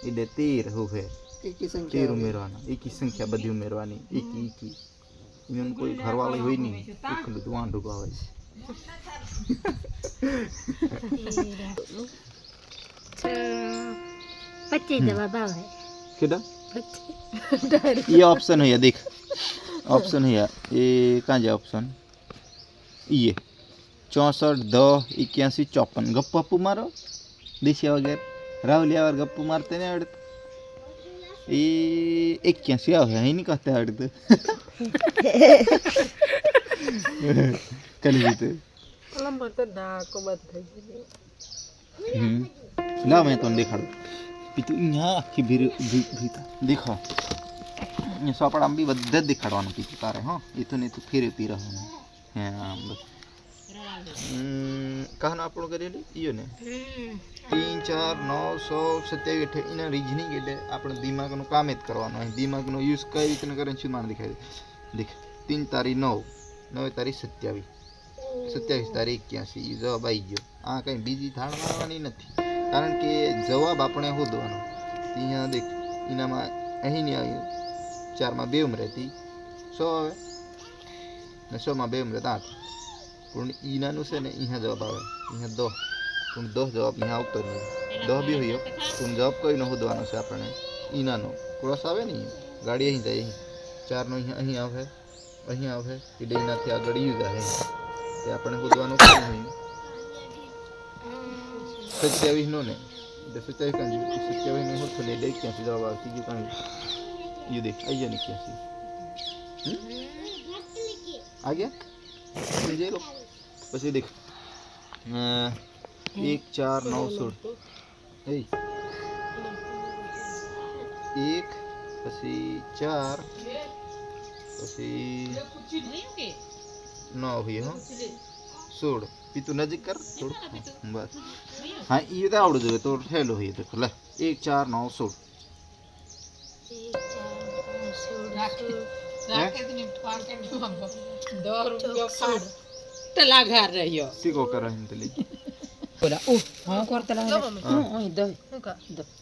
એટલે 13 હોવે તેર ઉમેરવાના એકી સંખ્યા બધી ઉમેરવાની એકી એનું કોઈ ઘરવાળી હોય નહીં એકલું જ વાંઢું આવે છે 25 जवाब आवे किधर ये ऑप्शन है देख ऑप्शन है ये कहाँ जाए ऑप्शन ये 64 10 81 54 गप्पू अप्पू मारो दिशा वगैरह राहुल यार गप्पू मारते नहीं अड़ते ये 81 आओ है नहीं कहते अड़ते कल जीते लंबा तो डाको बात है ला मैं तो दिखा दूँ पितु यहाँ की भीता देखो ये सोपड़ा भी बद्दे दिखाड़वाना पितु तारे हाँ इतने तो फिर पी रहा हूँ हाँ बस कहाँ ना अपन करेली ये ने 3 4 9 100 27 इन्हें रीजनिंग के लिए अपन दिमाग नो काम इत करवाना है दिमाग नो यूज़ कई इतने करें चीज़ मान दिखाई देख 3 तारीख 9 तारीख 27 तारीख 81 जवाब आई गयो आ कहीं बीजी थाण मारवानी नहीं कारण के जवाब अपने शोधवानो अहींया देख इनामां अहीं नहीं आव्युं 4 में 2 उमरेती 100 आवे ने 100 में 2 उमरे 8 पण ईनानुं छे ने अहींया जवाब आवे अहींया 10 पण 10 जवाब अहींया आवतो नहीं 10 भी होयो पण जवाब कईनो शोधवानो छे आपणे ईनानो क्रॉस आवे ने गाड़ी अहीं जाए 4 नो अहीं आवे એટલે એનાથી આગળ યુ જાય તે આપણે શોધવાનું કેમ હોય 27 નો ने 27 का 27 ने हो तो ले दे क्या जवाब आती है कहां ये देख आइए नहीं क्या आ गया ले लो પછી देख 1 4 9 16 ए 1 પછી 4 પછી 9 हुई हां 16 पितु नजीक कर थोड़ा बस हाँ ये तो आवड़ जो तो ठेलो है देखो ले 1 4 9 16 तला घर रहियो सीखो कर रहे हैं तली बोला ओ हां करतला हां दो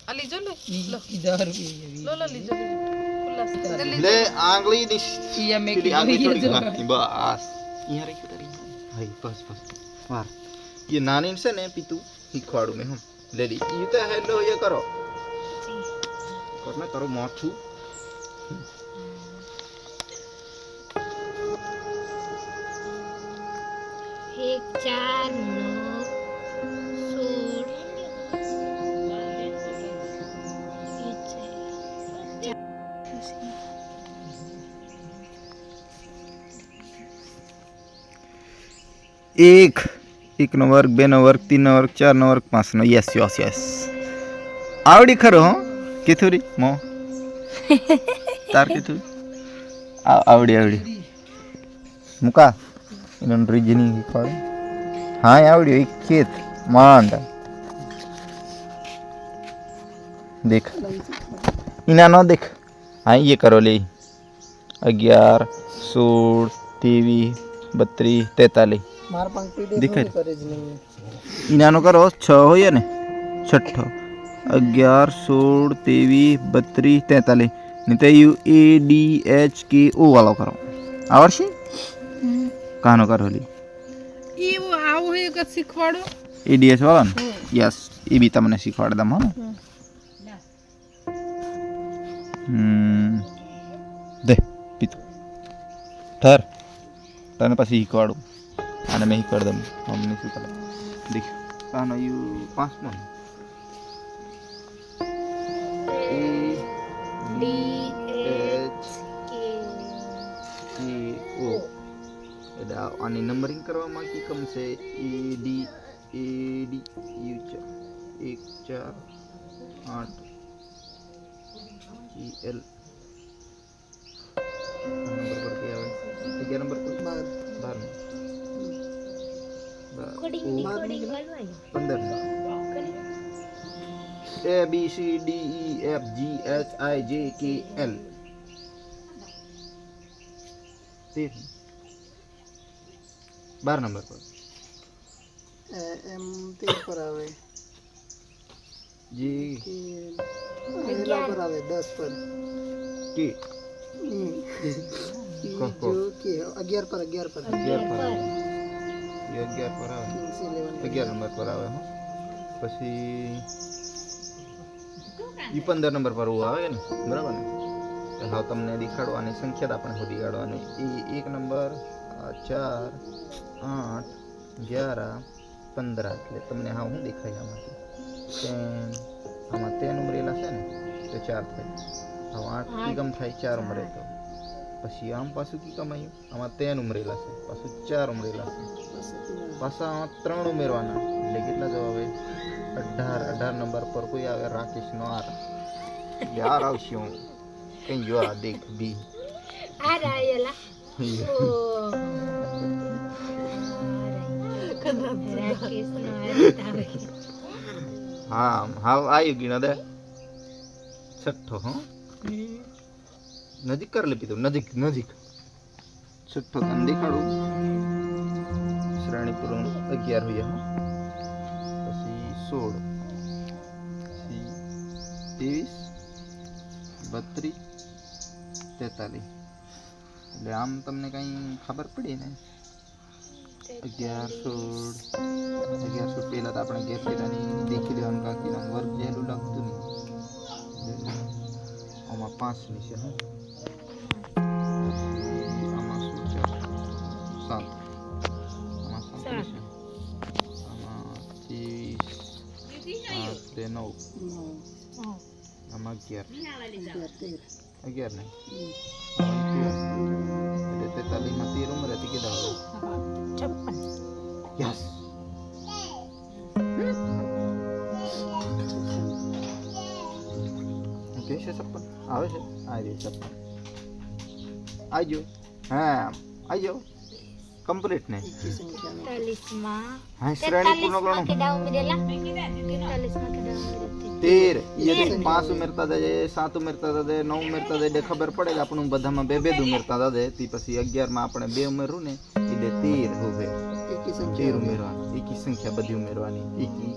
अली जो लो 10 रुपया लो लीजो ले आंगली दिस ये में की आंगली थोड़ी बस यहाँ रखी तारी हाय बस वार ये नानी से ने पितु हिखवाड़ू में हम लेडी ये तो हेलो ये करो करना करो माथू 1 4 एक नो वर्ग 2 नो वर्ग 3 नो वर्ग 4 नो वर्ग 5 नो यस यस यस आवड़ी खरो हो केथुरी मो तार केथु आवड़ी मुका इनन रीजनिंग कर हां आवड़ी एक खेत मांड देख इना नो देख हां ये करो ले 11 16 23 32 43 मार पंक्ति दे दिखाई करे नहीं इनानो करो 6 होया ने छठो 11 16 23 32 43 नहीं तो यू ए डी एच के ओ वाला करो आवश्य कहानो करो ली ये वो आओ है का सिखवाड़ो ए डी एच वाला यस ये भी तमने सिखवाड़ दम हो दे पितु ठहर तने पास सिखवाड़ो आने में ही कर दम हमने से कर देख कहानो यू 5 मन ए डी एच के ओ एदा आनी नंबरिंग करवा में की कम से A D you 1 4 8 E L number पर क्या है 11 नंबर पर 12 15 A B C D E F G H I J K L 12 number पर एम 3 पर आवे जी 11 पर आवे 10 पर કે जो के 11 पर 11 પર આવે એ 11 પર આવે किंग्स 11 11 નંબર પર આવે હો પછી ઈ 15 નંબર પર આવે ને બરાબર ને તો હવે તમને દેખાડવાની સંખ્યા આપણે શોધી કાઢવાની એ 1 નંબર 4 8 11 15 એટલે તમને હા હું દેખાય આમાંથી 10 આમાં 10 ઉમરેલા છે ને તો 4 થાય હવે 8 કી કમ થાય 4 ઉમરે તો પછી આમ પાછું કી કમ આવ્યું આમાં 10 ઉમરેલા છે પાછું 4 ઉમરેલા છે પાછા આમાં 3 ઉમેરવાના એટલે કેટલા જવાબ આવે 18 નંબર પર કોઈ આવે રાકેશનો આર યાર આવશે હું કઈ જો આ દેખ બી આ રાયલા રાકેશ નો આવે હા હા આવ્યું ગીણા દે છઠ્ઠો હો નજીક કર લે પીધું નજીક નજીક છઠ્ઠો તને દેખાડું શ્રેણી પૂર્ણ 11 હોય હો પછી 16 પછી 23 32 43 એટલે આમ તમને કઈ ખબર પડી ને 11 16 પહેલા તો આપણે ગેરફેરાની દેખી લેવાનું કાકીનું વર્ગ જેલું લાગતું નહીં આમાં 5 ની છે આમાં શું છે 7 આમાં 7 છે આમાં 30 9 આમાં 11 નહીં એટલે 43 માં 13 ઉંમર હતી કેટલા હવે 56 યસ ઓકે છે 56 આવે છે આવી 56 આજો હા આજો કમ્પ્લીટ ને 41 માં હા શ્રેણી પૂર્ણ કરો કેટલા ઉમેરેલા 43 માં કેટલા ઉમેરેલા 13 ये 5 ઉમેરતા જાય 7 ઉમેરતા જાય 9 ઉમેરતા જાય ખબર પડે કે આપણું બધામાં બે બે ઉમેરતા જાય તી પછી 11 માં આપણે 2 ઉમેરવું ને એટલે 13 હોવે एकी संख्या 13 ઉમેરવાની એકી સંખ્યા બધી ઉમેરવાની એકી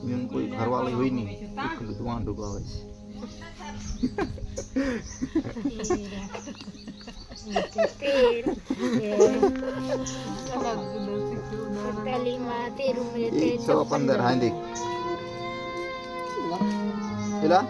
એનું કોઈ ઘરવાળી હોય નહીં એકલું જ વાંઢું આવે માં 13 ઉમેરે 115 હા દેખ એલા